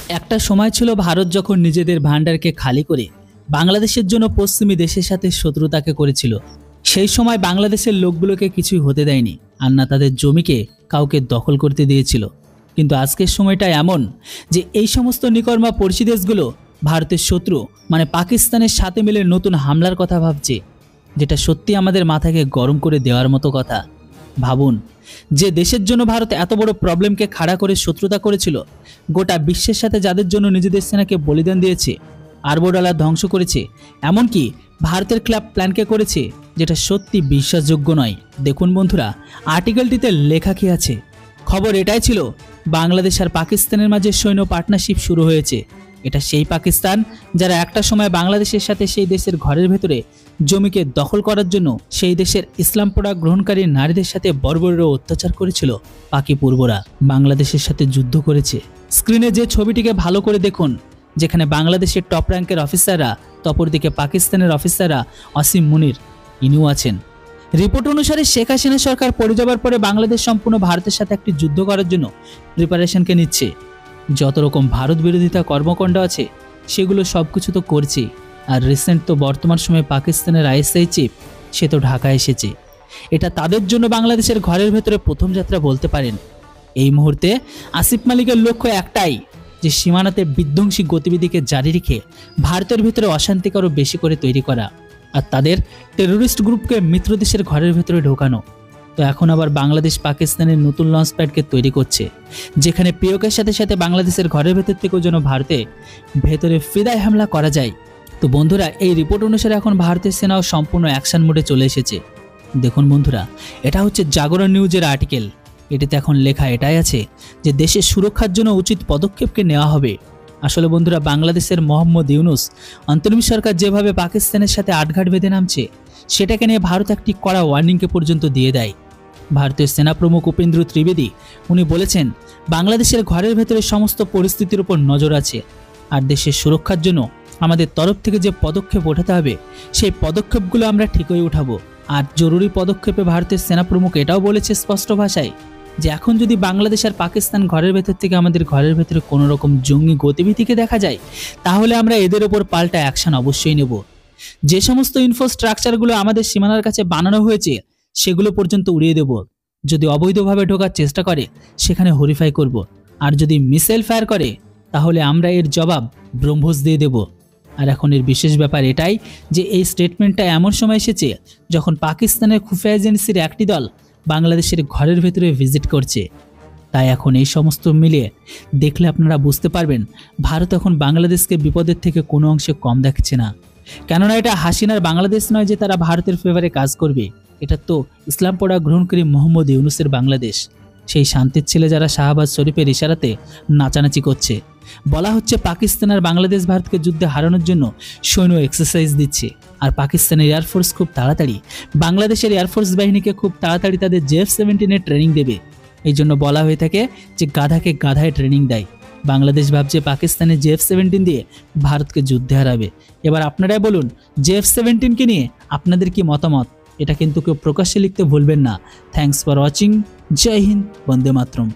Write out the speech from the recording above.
একটা সময় ছিল ভারত যখন নিজেদের ভান্ডারকে খালি করে বাংলাদেশের জন্য পশ্চিমী দেশের সাথে শত্রুতাকে করেছিল। সেই সময় বাংলাদেশের লোকগুলোকে কিছুই হতে দেয়নি, আর না তাদের জমিকে কাউকে দখল করতে দিয়েছিল। কিন্তু আজকের সময়টা এমন যে এই সমস্ত নিকর্মা পড়শি দেশগুলো ভারতের শত্রু মানে পাকিস্তানের সাথে মিলে নতুন হামলার কথা ভাবছে, যেটা সত্যি আমাদের মাথাকে গরম করে দেওয়ার মতো কথা। ভাবুন, যে দেশের জন্য ভারত এত বড় প্রবলেমকে খাড়া করে শত্রুতা করেছিল, গোটা বিশ্বের সাথে যাদের জন্য নিজেদের সেনাকে বলিদান দিয়েছে, আরব ডলার ধ্বংস করেছে, এমনকি ভারতের ক্লাব প্ল্যানকে করেছে, যেটা সত্যি বিশ্বাসযোগ্য নয়। দেখুন বন্ধুরা, আর্টিকেলটিতে লেখা কি আছে। খবর এটাই ছিল, বাংলাদেশ আর পাকিস্তানের মাঝে সৈন্য পার্টনারশিপ শুরু হয়েছে। এটা সেই পাকিস্তান যারা একটা সময় বাংলাদেশের সাথে সেই দেশের ঘরের ভেতরে জমিকে দখল করার জন্য সেই দেশের ইসলাম প্রোডাক্ট গ্রহণকারী নারীদের সাথে বর্বর অত্যাচার করেছিল। পাকি পূর্বরা বাংলাদেশের সাথে যুদ্ধ করেছে। স্ক্রিনে যে ছবিটিকে ভালো করে দেখুন, যেখানে বাংলাদেশের টপ র্যাঙ্কের অফিসাররা, অপরদিকে পাকিস্তানের অফিসাররা অসীম মুনির ইনিও আছেন। রিপোর্ট অনুসারে শেখ হাসিনা সরকার পড়ে যাবার পরে বাংলাদেশ সম্পূর্ণ ভারতের সাথে একটি যুদ্ধ করার জন্য প্রিপারেশনকে নিচ্ছে। যত রকম ভারত বিরোধিতা কর্মকাণ্ড আছে সেগুলো সবকিছু তো করছে। আর রিসেন্ট তো বর্তমান সময়ে পাকিস্তানের আইএসআই চিফ সে তো ঢাকা এসেছে। এটা তাদের জন্য বাংলাদেশের ঘরের ভেতরে প্রথম যাত্রা বলতে পারেন। এই মুহূর্তে আসিফ মালিকের লক্ষ্য একটাই, যে সীমানাতে বিধ্বংসী গতিবিধিকে জারি রেখে ভারতের ভেতরে অশান্তিকে আরও বেশি করে তৈরি করা, আর তাদের টেরোরিস্ট গ্রুপকে মিত্র দেশের ঘরের ভেতরে ঢোকানো। তো এখন আবার বাংলাদেশ পাকিস্তানের নতুন লঞ্চ প্যাডকে তৈরি করছে, যেখানে প্রিয়কের সাথে সাথে বাংলাদেশের ঘরের ভেতর থেকেও যেন ভারতে ভেতরে ফিদায় হামলা করা যায়। তো বন্ধুরা, এই রিপোর্ট অনুসারে এখন ভারতের সেনাও সম্পূর্ণ অ্যাকশন মোডে চলে এসেছে। দেখুন বন্ধুরা, এটা হচ্ছে জাগরণ নিউজের আর্টিকেল। এটিতে এখন লেখা এটাই আছে যে দেশের সুরক্ষার জন্য উচিত পদক্ষেপকে নেওয়া হবে। আসলে বন্ধুরা, বাংলাদেশের মোহাম্মদ ইউনুস অন্তর্বর্তী সরকার যেভাবে পাকিস্তানের সাথে আটঘাট বেঁধে নামছে, সেটাকে নিয়ে ভারত একটি কড়া ওয়ার্নিংকে পর্যন্ত দিয়ে দেয়। ভারতীয় সেনা প্রমুখ উপেন্দ্র ত্রিবেদী উনি বলেছেন, বাংলাদেশের ঘরের ভেতরে সমস্ত পরিস্থিতির উপর নজর আছে, আর দেশের সুরক্ষার জন্য আমাদের তরফ থেকে যে পদক্ষেপ ওঠাতে হবে সেই পদক্ষেপগুলো আমরা ঠিকই উঠাবো। আর জরুরি পদক্ষেপে ভারতের সেনা প্রমুখ এটাও বলেছে স্পষ্ট ভাষায় যে এখন যদি বাংলাদেশ আর পাকিস্তান ঘরের ভেতর থেকে আমাদের ঘরের ভেতরে কোনো রকম জঙ্গি গতিবিধিকে দেখা যায়, তাহলে আমরা এদের ওপর পাল্টা অ্যাকশন অবশ্যই নেব। যে সমস্ত ইনফ্রাস্ট্রাকচারগুলো আমাদের সীমানার কাছে বানানো হয়েছে সেগুলো পর্যন্ত উড়িয়ে দেব। যদি অবৈধভাবে ঢোকার চেষ্টা করে সেখানে হরিফাই করব, আর যদি মিসাইল ফায়ার করে তাহলে আমরা এর জবাব ব্রহ্মোস দিয়ে দেব। আর এখন এর বিশেষ ব্যাপার এটাই যে এই স্টেটমেন্টটা এমন সময় এসেছে যখন পাকিস্তানের খুফিয়া এজেন্সির একটি দল বাংলাদেশের ঘরের ভেতরে ভিজিট করছে। তাই এখন এই সমস্ত মিলিয়ে দেখলে আপনারা বুঝতে পারবেন ভারত এখন বাংলাদেশকে বিপদের থেকে কোনো অংশে কম দেখছে না। কেননা এটা হাসিনার বাংলাদেশ নয় যে তারা ভারতের ফেভারে কাজ করবে, এটা তো ইসলাম পড়া গ্রহণকারী মোহাম্মদ ইউনুসের বাংলাদেশ। সেই শান্তির ছেলে যারা শাহবাজ শরীফের ইশারাতে নাচানাচি করছে। বলা হচ্ছে পাকিস্তান আর বাংলাদেশ ভারতকে যুদ্ধে হারানোর জন্য সৈন্য এক্সারসাইজ দিচ্ছে, আর পাকিস্তানের এয়ারফোর্স খুব তাড়াতাড়ি বাংলাদেশের এয়ারফোর্স বাহিনীকে খুব তাড়াতাড়ি তাদের JF-17 ট্রেনিং দেবে। এই জন্য বলা হয়ে থাকে যে গাধাকে গাধায় ট্রেনিং দেয়। বাংলাদেশ ভাবছে পাকিস্তানের JF-17 দিয়ে ভারতকে যুদ্ধে হারাবে। এবার আপনারাই বলুন, JF-17কে নিয়ে আপনাদের কি মতামত? এটা কিন্তু কেউ প্রকাশ্যে লিখতে ভুলবেন না। Thanks for watching. জয় হিন্দ, বন্দে মাতরম।